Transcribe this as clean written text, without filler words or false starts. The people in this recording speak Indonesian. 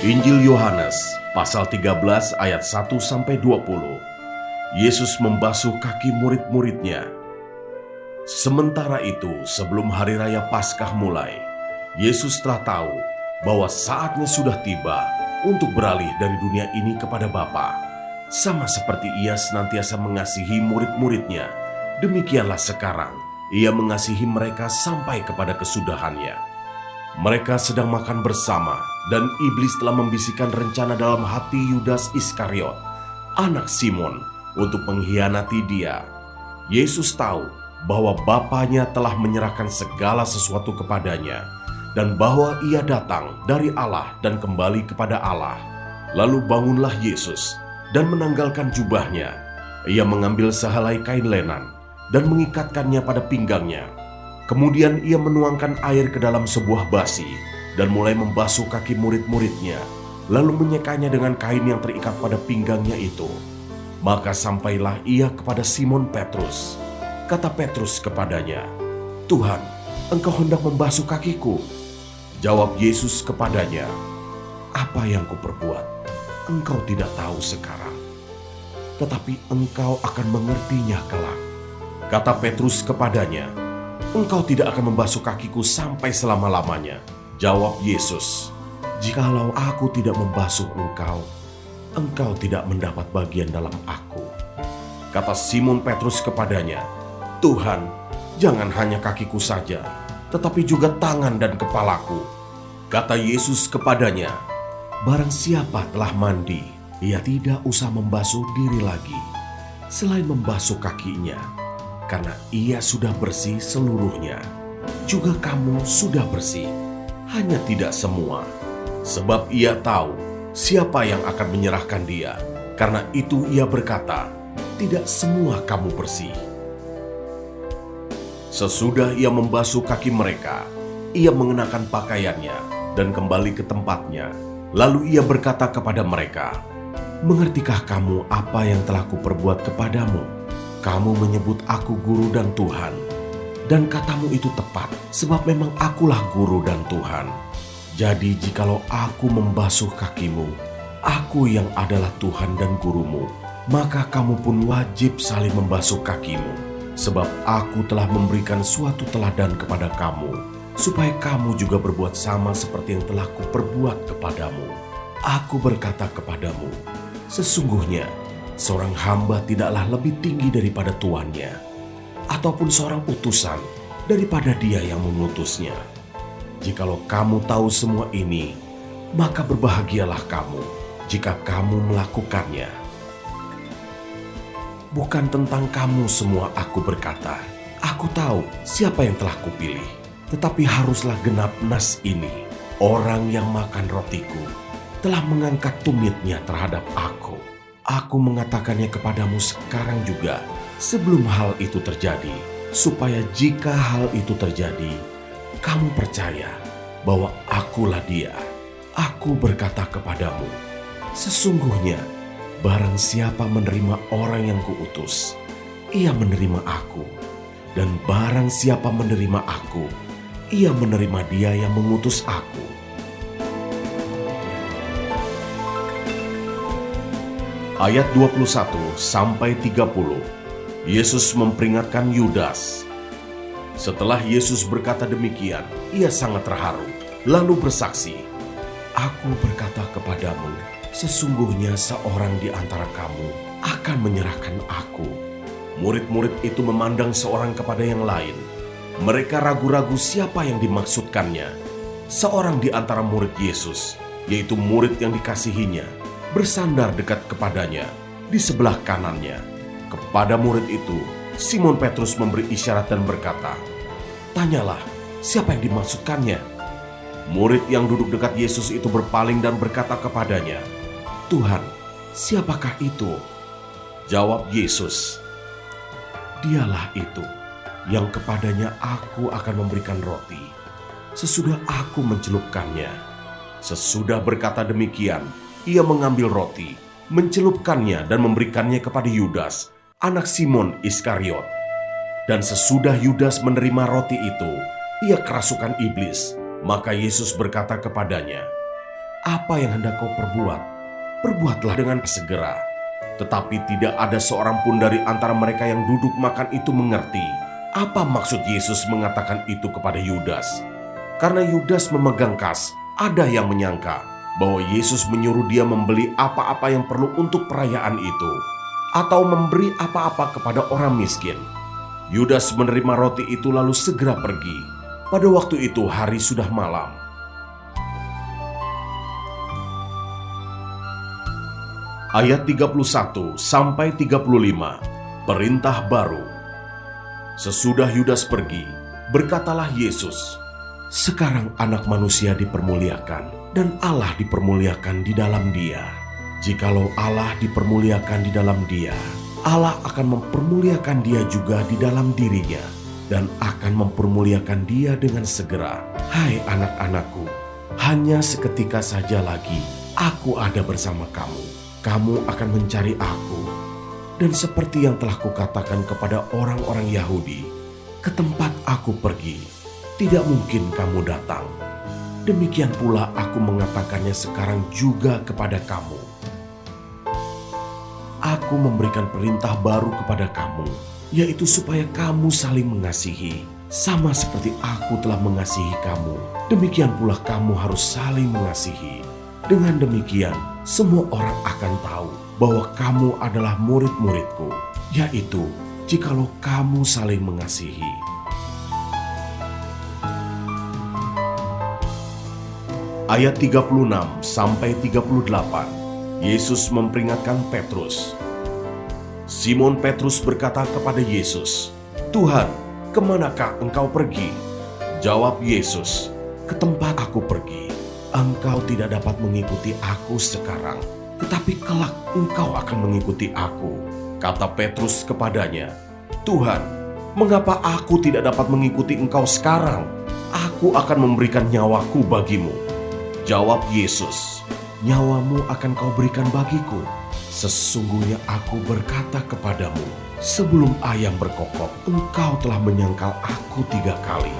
Injil Yohanes pasal 13 ayat 1-20. Yesus membasuh kaki murid-muridnya. Sementara itu, sebelum hari raya Paskah mulai, Yesus telah tahu bahwa saatnya sudah tiba untuk beralih dari dunia ini kepada Bapa. Sama seperti Ia senantiasa mengasihi murid-muridnya, demikianlah sekarang Ia mengasihi mereka sampai kepada kesudahannya. Mereka sedang makan bersama, dan iblis telah membisikkan rencana dalam hati Yudas Iskariot, anak Simon, untuk mengkhianati Dia. Yesus tahu bahwa Bapanya telah menyerahkan segala sesuatu kepadanya, dan bahwa Ia datang dari Allah dan kembali kepada Allah. Lalu bangunlah Yesus, dan menanggalkan jubahnya. Ia mengambil sehelai kain lenan, dan mengikatkannya pada pinggangnya. Kemudian ia menuangkan air ke dalam sebuah basi dan mulai membasuh kaki murid-muridnya, lalu menyekanya dengan kain yang terikat pada pinggangnya itu. Maka sampailah ia kepada Simon Petrus. Kata Petrus kepadanya, "Tuhan, Engkau hendak membasuh kakiku?" Jawab Yesus kepadanya, "Apa yang kuperbuat, engkau tidak tahu sekarang, tetapi engkau akan mengertinya kelak." Kata Petrus kepadanya, "Engkau tidak akan membasuh kakiku sampai selama-lamanya." Jawab Yesus, "Jikalau aku tidak membasuh engkau, engkau tidak mendapat bagian dalam aku." Kata Simon Petrus kepadanya, "Tuhan, jangan hanya kakiku saja, tetapi juga tangan dan kepalaku." Kata Yesus kepadanya, "Barang siapa telah mandi, ia tidak usah membasuh diri lagi, selain membasuh kakinya, karena ia sudah bersih seluruhnya. Juga kamu sudah bersih, hanya tidak semua." Sebab ia tahu siapa yang akan menyerahkan dia. Karena itu ia berkata, "Tidak semua kamu bersih." Sesudah ia membasuh kaki mereka, ia mengenakan pakaiannya dan kembali ke tempatnya. Lalu ia berkata kepada mereka, "Mengertikah kamu apa yang telah kuperbuat kepadamu? Kamu menyebut aku guru dan Tuhan, dan katamu itu tepat, sebab memang akulah guru dan Tuhan. Jadi jikalau aku membasuh kakimu, aku yang adalah Tuhan dan gurumu, maka kamu pun wajib saling membasuh kakimu, sebab aku telah memberikan suatu teladan kepada kamu, supaya kamu juga berbuat sama seperti yang telah kuperbuat kepadamu. Aku berkata kepadamu, sesungguhnya seorang hamba tidaklah lebih tinggi daripada tuannya, ataupun seorang utusan daripada dia yang mengutusnya. Jikalau kamu tahu semua ini, maka berbahagialah kamu jika kamu melakukannya. Bukan tentang kamu semua aku berkata, aku tahu siapa yang telah kupilih, tetapi haruslah genap nas ini. Orang yang makan rotiku telah mengangkat tumitnya terhadap aku. Aku mengatakannya kepadamu sekarang juga, sebelum hal itu terjadi, supaya jika hal itu terjadi, kamu percaya bahwa akulah Dia. Aku berkata kepadamu, sesungguhnya barang siapa menerima orang yang kuutus, ia menerima aku. Dan barang siapa menerima aku, ia menerima Dia yang mengutus aku." Ayat 21-30. Yesus memperingatkan Yudas. Setelah Yesus berkata demikian, ia sangat terharu, lalu bersaksi, "Aku berkata kepadamu, sesungguhnya seorang di antara kamu akan menyerahkan aku." Murid-murid itu memandang seorang kepada yang lain. Mereka ragu-ragu siapa yang dimaksudkannya. Seorang di antara murid Yesus, yaitu murid yang dikasihinya, bersandar dekat kepadanya di sebelah kanannya. Kepada murid itu, Simon Petrus memberi isyarat dan berkata, "Tanyalah, siapa yang dimaksudkannya?" Murid yang duduk dekat Yesus itu berpaling dan berkata kepadanya, "Tuhan, siapakah itu?" Jawab Yesus, "Dialah itu yang kepadanya aku akan memberikan roti, sesudah aku mencelupkannya." Sesudah berkata demikian, ia mengambil roti, mencelupkannya dan memberikannya kepada Yudas, anak Simon Iskariot. Dan sesudah Yudas menerima roti itu, ia kerasukan iblis. Maka Yesus berkata kepadanya, apa yang hendak kau perbuat, perbuatlah dengan segera." Tetapi tidak ada seorang pun dari antara mereka yang duduk makan itu mengerti apa maksud Yesus mengatakan itu kepada Yudas. Karena Yudas memegang kas, ada yang menyangka bahwa Yesus menyuruh dia membeli apa-apa yang perlu untuk perayaan itu, atau memberi apa-apa kepada orang miskin. Yudas menerima roti itu lalu segera pergi. Pada waktu itu hari sudah malam. Ayat 31 sampai 35, perintah baru. Sesudah Yudas pergi, berkatalah Yesus, "Sekarang Anak Manusia dipermuliakan dan Allah dipermuliakan di dalam Dia. Jikalau Allah dipermuliakan di dalam Dia, Allah akan mempermuliakan Dia juga di dalam dirinya dan akan mempermuliakan Dia dengan segera. Hai anak-anakku, hanya seketika saja lagi aku ada bersama kamu. Kamu akan mencari aku. Dan seperti yang telah kukatakan kepada orang-orang Yahudi, ke tempat aku pergi, tidak mungkin kamu datang. Demikian pula aku mengatakannya sekarang juga kepada kamu. Aku memberikan perintah baru kepada kamu, yaitu supaya kamu saling mengasihi. Sama seperti aku telah mengasihi kamu, demikian pula kamu harus saling mengasihi. Dengan demikian, semua orang akan tahu bahwa kamu adalah murid-muridku, yaitu jikalau kamu saling mengasihi." Ayat 36 sampai 38, Yesus memperingatkan Petrus. Simon Petrus berkata kepada Yesus, "Tuhan, kemanakah engkau pergi?" Jawab Yesus, "Ke tempat aku pergi, engkau tidak dapat mengikuti aku sekarang, tetapi kelak engkau akan mengikuti aku." Kata Petrus kepadanya, "Tuhan, mengapa aku tidak dapat mengikuti engkau sekarang? Aku akan memberikan nyawaku bagimu." Jawab Yesus, "Nyawamu akan kau berikan bagiku. Sesungguhnya aku berkata kepadamu, sebelum ayam berkokok, engkau telah menyangkal aku 3 kali.